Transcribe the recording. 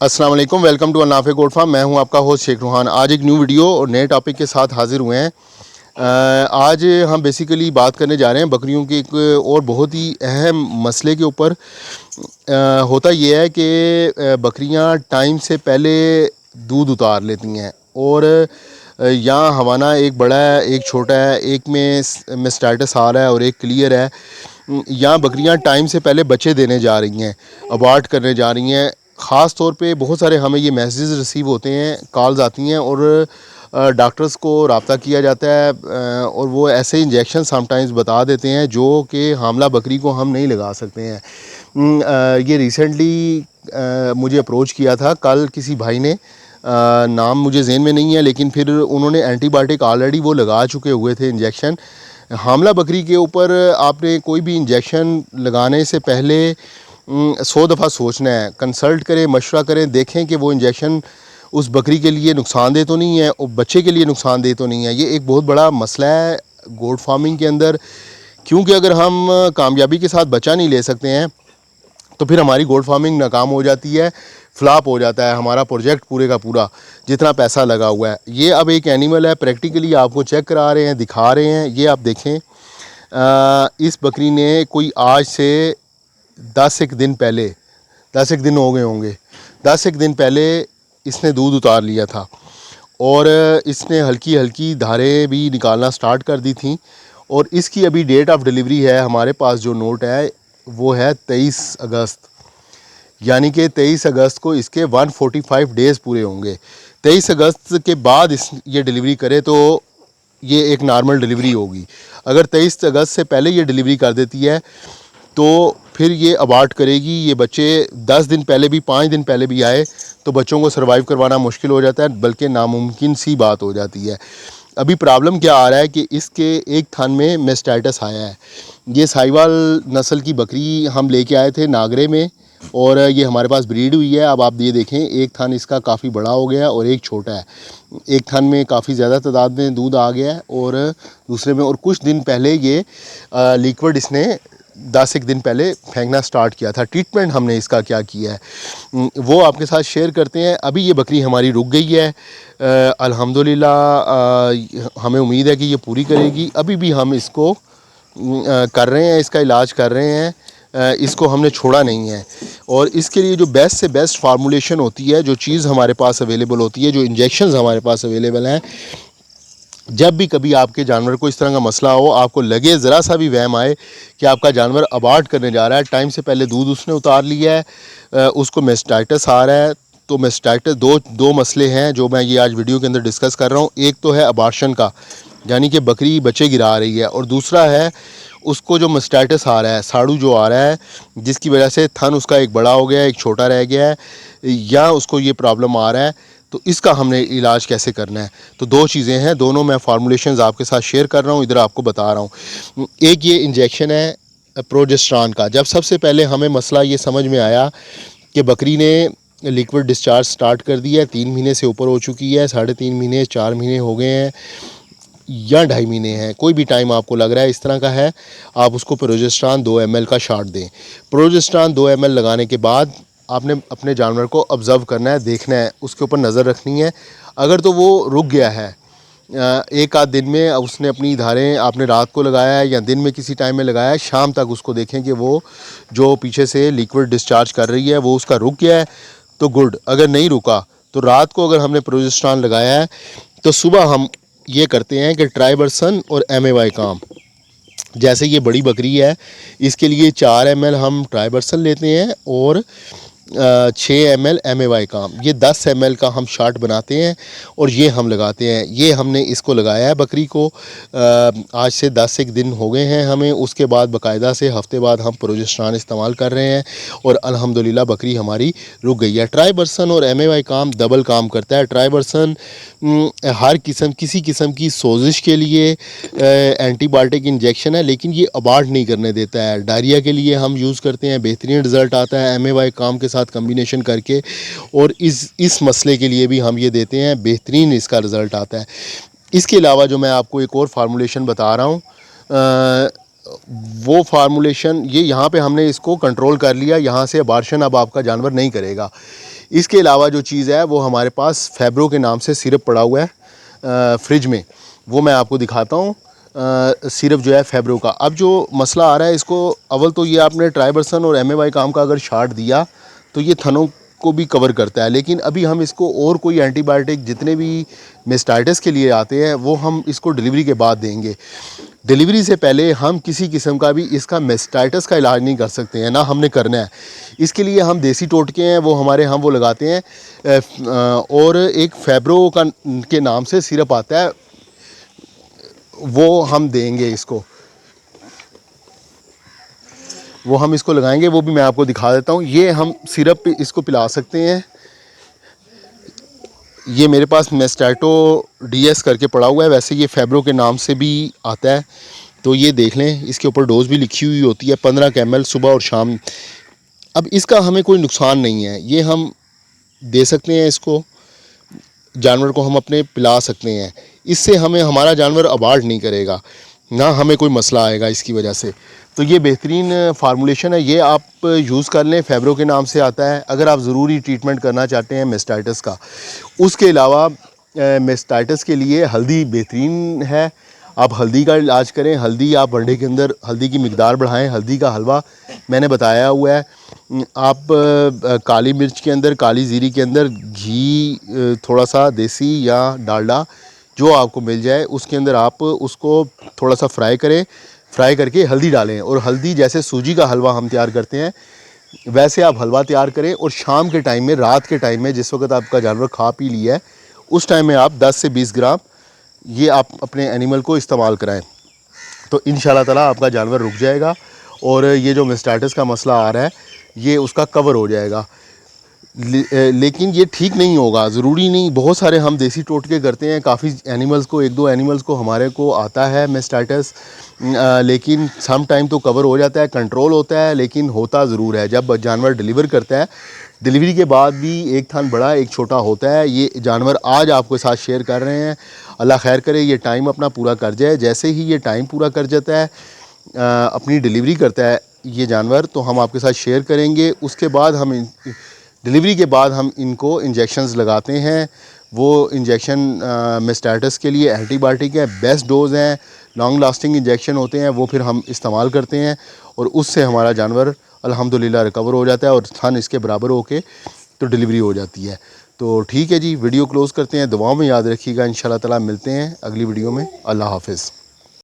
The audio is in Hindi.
अस्सलाम वालेकुम, वेलकम टू अनाफे गोट फार्म। मैं हूं आपका होस्ट शेख रूहान। आज एक न्यू वीडियो और नए टॉपिक के साथ हाजिर हुए हैं। आज हम बेसिकली बात करने जा रहे हैं बकरियों के एक और बहुत ही अहम मसले के ऊपर। होता यह है कि बकरियां टाइम से पहले दूध उतार लेती हैं और यहाँ हवाना एक बड़ा है, एक छोटा है, एक में स्टेटस आ रहा है और एक क्लियर है। यहाँ बकरियां टाइम से पहले बच्चे देने जा रही हैं, अबॉर्ट करने जा रही हैं। ख़ास तौर पे बहुत सारे हमें ये मैसेज रिसीव होते हैं, कॉल्स आती हैं और डॉक्टर्स को रब्ता किया जाता है और वो ऐसे इंजेक्शन समटाइम्स बता देते हैं जो कि हामला बकरी को हम नहीं लगा सकते हैं। ये रिसेंटली मुझे अप्रोच किया था कल किसी भाई ने, नाम मुझे ज़हन में नहीं है, लेकिन फिर उन्होंने एंटीबायोटिक ऑलरेडी वो लगा चुके हुए थे इंजेक्शन। हामला बकरी के ऊपर आपने कोई भी इंजेक्शन लगाने से पहले 100 दफ़ा सोचना है, कंसल्ट करें, मशवरा करें, देखें कि वो इंजेक्शन उस बकरी के लिए नुकसानदेह तो नहीं है और बच्चे के लिए नुकसानदेह तो नहीं है। ये एक बहुत बड़ा मसला है गोट फार्मिंग के अंदर, क्योंकि अगर हम कामयाबी के साथ बच्चा नहीं ले सकते हैं तो फिर हमारी गोट फार्मिंग नाकाम हो जाती है, फ्लॉप हो जाता है हमारा प्रोजेक्ट पूरे का पूरा, जितना पैसा लगा हुआ है। ये अब एक एनिमल है, प्रैक्टिकली आपको चेक करा रहे हैं, दिखा रहे हैं। ये आप देखें, इस बकरी ने कोई आज से 10 एक दिन पहले, 10 एक दिन हो गए होंगे, 10 एक दिन पहले इसने दूध उतार लिया था और इसने हल्की हल्की धारें भी निकालना स्टार्ट कर दी थी। और इसकी अभी डेट ऑफ डिलीवरी है, हमारे पास जो नोट है वो है 23 अगस्त, यानी कि 23 अगस्त को इसके 145 डेज़ पूरे होंगे। 23 अगस्त के बाद ये डिलीवरी करे तो ये एक नॉर्मल डिलीवरी होगी। अगर 23 अगस्त से पहले ये डिलीवरी कर देती है तो फिर ये अबॉर्ट करेगी। ये बच्चे 10 दिन पहले भी, 5 दिन पहले भी आए तो बच्चों को सर्वाइव करवाना मुश्किल हो जाता है, बल्कि नामुमकिन सी बात हो जाती है। अभी प्रॉब्लम क्या आ रहा है कि इसके एक थन में मेस्टाइटिस आया है। ये साहिवाल नस्ल की बकरी हम लेके आए थे नागरे में और ये हमारे पास ब्रीड हुई है। अब आप ये देखें, एक थन इसका काफ़ी बड़ा हो गया और एक छोटा है। एक थन में काफ़ी ज़्यादा तादाद में दूध आ गया है और दूसरे में, और कुछ दिन पहले ये लिक्विड इसने 10 एक दिन पहले फेंकना स्टार्ट किया था। ट्रीटमेंट हमने इसका क्या किया है वो आपके साथ शेयर करते हैं। अभी ये बकरी हमारी रुक गई है, अल्हम्दुलिल्लाह हमें उम्मीद है कि ये पूरी करेगी। अभी भी हम इसको कर रहे हैं, इसका इलाज कर रहे हैं, इसको हमने छोड़ा नहीं है। और इसके लिए जो बेस्ट से बेस्ट फार्मूलेशन होती है, जो चीज़ हमारे पास अवेलेबल होती है, जो इंजेक्शंस हमारे पास अवेलेबल हैं, जब भी कभी आपके जानवर को इस तरह का मसला हो, आपको लगे ज़रा सा भी वहम आए कि आपका जानवर अबॉर्ट करने जा रहा है, टाइम से पहले दूध उसने उतार लिया है, उसको मेस्टाइटिस आ रहा है, तो मेस्टाइटिस दो मसले हैं जो मैं ये आज वीडियो के अंदर डिस्कस कर रहा हूँ। एक तो है अबॉर्शन का, यानी कि बकरी बच्चे गिरा रही है, और दूसरा है उसको जो मेस्टाइटिस आ रहा है, साड़ू जो आ रहा है, जिसकी वजह से थन उसका एक बड़ा हो गया है, एक छोटा रह गया है, या उसको ये प्रॉब्लम आ रहा है। तो इसका हमने इलाज कैसे करना है, तो दो चीज़ें हैं, दोनों मैं फार्मूलेशंस आपके साथ शेयर कर रहा हूँ, इधर आपको बता रहा हूँ। एक ये इंजेक्शन है प्रोजेस्टेरॉन का। जब सबसे पहले हमें मसला ये समझ में आया कि बकरी ने लिक्विड डिस्चार्ज स्टार्ट कर दिया है, 3 महीने से ऊपर हो चुकी है, 3.5 महीने 4 महीने हो गए हैं या 2.5 महीने हैं, कोई भी टाइम आपको लग रहा है इस तरह का है, आप उसको प्रोजेस्टेरॉन 2 ml का शॉट दें। प्रोजेस्टेरॉन 2 ml लगाने के बाद आपने अपने जानवर को ऑब्ज़र्व करना है, देखना है, उसके ऊपर नज़र रखनी है। अगर तो वो रुक गया है, एक आध दिन में उसने अपनी धारें, आपने रात को लगाया है या दिन में किसी टाइम में लगाया है, शाम तक उसको देखें कि वो जो पीछे से लिक्विड डिस्चार्ज कर रही है वो उसका रुक गया है तो गुड। अगर नहीं रुका तो रात को अगर हमने प्रोजेस्टेरॉन लगाया है तो सुबह हम ये करते हैं कि ट्राइबरसन और MAY काम, जैसे ये बड़ी बकरी है इसके लिए 4 ml हम ट्राइबरसन लेते हैं और 6 ml MAY काम, ये 10 ml का हम शॉट बनाते हैं और ये हम लगाते हैं। ये हमने इसको लगाया है बकरी को, आज से 10 एक दिन हो गए हैं हमें। उसके बाद बाकायदा से हफ्ते बाद हम प्रोजेस्टेरॉन इस्तेमाल कर रहे हैं और अल्हम्दुलिल्लाह बकरी हमारी रुक गई है। ट्राइबरसन और MAY काम डबल काम करता है। ट्राइबरसन हर किसी किस्म की सोजिश के लिए एंटीबायोटिक इंजेक्शन है, लेकिन ये अबॉर्ट नहीं करने देता है। डायरिया के लिए हम यूज़ करते हैं, बेहतरीन रिज़ल्ट आता है MAY काम के साथ कम्बिनेशन करके, और इस मसले के लिए भी हम ये देते हैं, बेहतरीन इसका रिज़ल्ट आता है। इसके अलावा जो मैं आपको एक और फार्मूलेशन बता रहा हूँ, वो फार्मूलेशन ये यहाँ पे हमने इसको कंट्रोल कर लिया, यहाँ से अबॉर्शन अब आपका जानवर नहीं करेगा। इसके अलावा जो चीज़ है वो हमारे पास फैब्रो के नाम से सिरप पड़ा हुआ है फ्रिज में, वो मैं आपको दिखाता हूँ। सिरप जो है फैब्रो का, अब जो मसला आ रहा है इसको, अव्वल तो ये आपने ट्राइबरसन और MAY काम का अगर शार्ट दिया तो ये थनों को भी कवर करता है, लेकिन अभी हम इसको और कोई एंटीबायोटिक जितने भी मेस्टाइटिस के लिए आते हैं वो हम इसको डिलीवरी के बाद देंगे। डिलीवरी से पहले हम किसी किस्म का भी इसका मेस्टाइटिस का इलाज नहीं कर सकते हैं, ना हमने करना है। इसके लिए हम देसी टोटके हैं वो हमारे हम वो लगाते हैं और एक फैब्रो का के नाम से सिरप आता है वो हम देंगे इसको, वो हम इसको लगाएंगे, वो भी मैं आपको दिखा देता हूँ। ये हम सिरप इसको पिला सकते हैं। ये मेरे पास मेस्टाइटो DS करके पड़ा हुआ है, वैसे ये फैब्रो के नाम से भी आता है, तो ये देख लें, इसके ऊपर डोज भी लिखी हुई होती है 15 ml सुबह और शाम। अब इसका हमें कोई नुकसान नहीं है, ये हम दे सकते हैं, इसको जानवर को हम अपने पिला सकते हैं। इससे हमें हमारा जानवर अबार्ट नहीं करेगा, ना हमें कोई मसला आएगा इसकी वजह से। तो ये बेहतरीन फार्मूलेशन है, ये आप यूज़ कर लें, फैब्रो के नाम से आता है। अगर आप ज़रूरी ट्रीटमेंट करना चाहते हैं मेस्टाइटिस का, उसके अलावा मेस्टाइटिस के लिए हल्दी बेहतरीन है। आप हल्दी का इलाज करें, हल्दी आप वनडे के अंदर हल्दी की मिकदार बढ़ाएं, हल्दी का हलवा मैंने बताया हुआ है। आप काली मिर्च के अंदर, काली ज़ीरी के अंदर घी थोड़ा सा देसी या डालडा जो आपको मिल जाए उसके अंदर आप उसको थोड़ा सा फ्राई करें, फ्राई करके हल्दी डालें, और हल्दी जैसे सूजी का हलवा हम तैयार करते हैं वैसे आप हलवा तैयार करें, और शाम के टाइम में, रात के टाइम में, जिस वक्त आपका जानवर खा पी लिया है उस टाइम में आप 10 से 20 ग्राम ये आप अपने एनिमल को इस्तेमाल कराएं, तो इंशाल्लाह ताला आपका जानवर रुक जाएगा और ये जो मेस्टाइटिस का मसला आ रहा है ये उसका कवर हो जाएगा। लेकिन ये ठीक नहीं होगा, ज़रूरी नहीं। बहुत सारे हम देसी टोटके करते हैं, काफ़ी एनिमल्स को, 1-2 एनिमल्स को हमारे को आता है मेस्टाइटिस, लेकिन सम टाइम तो कवर हो जाता है, कंट्रोल होता है, लेकिन होता ज़रूर है। जब जानवर डिलीवर करता है, डिलीवरी के बाद भी एक थान बड़ा एक छोटा होता है। ये जानवर आज आपके साथ शेयर कर रहे हैं, अल्लाह खैर करे ये टाइम अपना पूरा कर जाए। जैसे ही ये टाइम पूरा कर जाता है, अपनी डिलीवरी करता है ये जानवर, तो हम आपके साथ शेयर करेंगे। उसके बाद हम डिलीवरी के बाद हम इनको इंजेक्शंस लगाते हैं। वो इंजेक्शन मेस्टाइटिस के लिए एंटीबायोटिक है, बेस्ट डोज़ हैं, लॉन्ग लास्टिंग इंजेक्शन होते हैं, वो फिर हम इस्तेमाल करते हैं और उससे हमारा जानवर अल्हम्दुलिल्लाह रिकवर हो जाता है और थन इसके बराबर होके तो डिलीवरी हो जाती है। तो ठीक है जी, वीडियो क्लोज़ करते हैं, दुआओं में याद रखिएगा। इंशाल्लाह ताला मिलते हैं अगली वीडियो में। अल्लाह हाफ़िज़।